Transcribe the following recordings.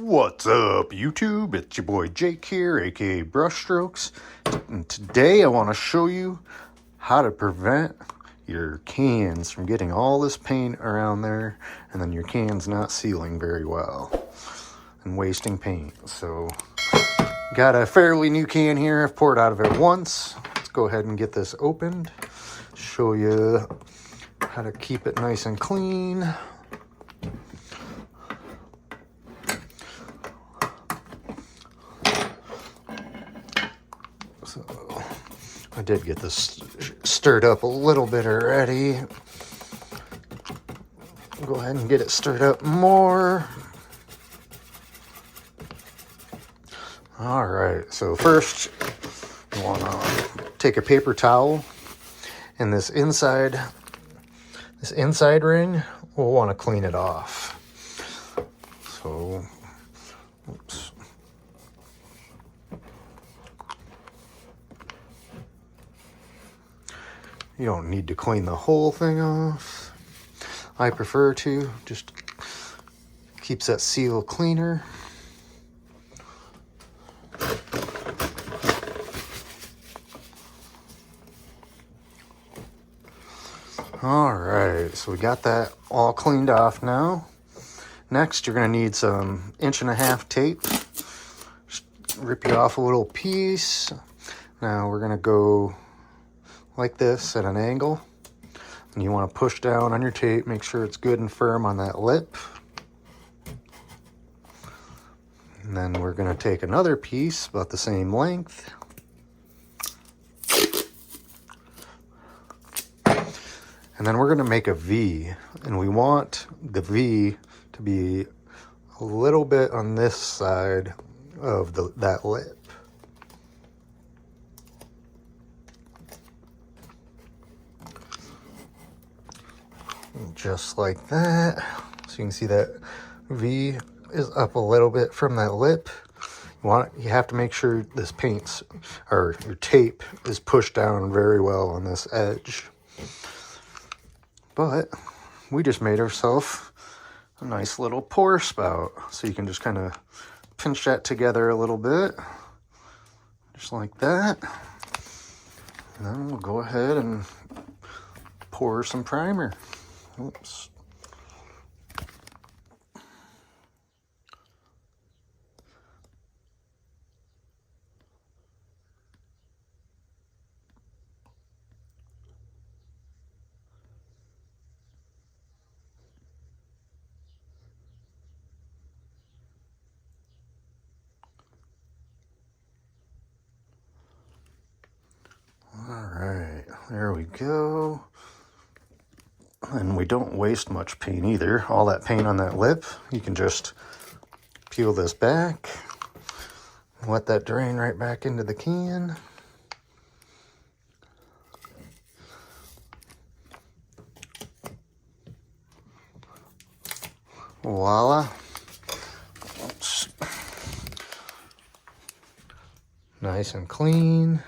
What's up, YouTube? It's your boy Jake here, aka BrusHstroKeZ, and today I want to show you how to prevent your cans from getting all this paint around there and then your cans not sealing very well and wasting paint. So, got a fairly new can here. I've poured out of it once. Let's go ahead and get this opened, show you how to keep it nice and clean. So I did get this stirred up a little bit already. Go ahead and get it stirred up more. All right, so first you want to take a paper towel, and this inside ring, we'll want to clean it off. So, oops. You don't need to clean the whole thing off. I prefer to, just keeps that seal cleaner. All right, so we got that all cleaned off now. Next, you're gonna need some 1.5" tape. Just rip you off a little piece. Now we're gonna go like this at an angle, and you want to push down on your tape, make sure it's good and firm on that lip. And then we're going to take another piece about the same length, and then we're going to make a V, and we want the V to be a little bit on this side of that lip. Just like that. So you can see that V is up a little bit from that lip. You have to make sure this your tape is pushed down very well on this edge. But we just made ourselves a nice little pour spout. So you can just kind of pinch that together a little bit, just like that. And then we'll go ahead and pour some primer. Oops. All right, there we go. And we don't waste much paint either. All that paint on that lip, you can just peel this back, let that drain right back into the can. Voila. Oops. Nice and clean.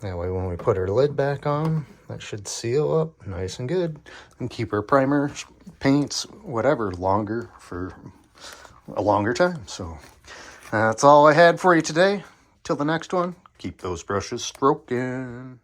That way when we put our lid back on, that should seal up nice and good and keep our primer, paints, whatever, longer for a longer time. So that's all I had for you today. Till the next one, keep those brushes stroking.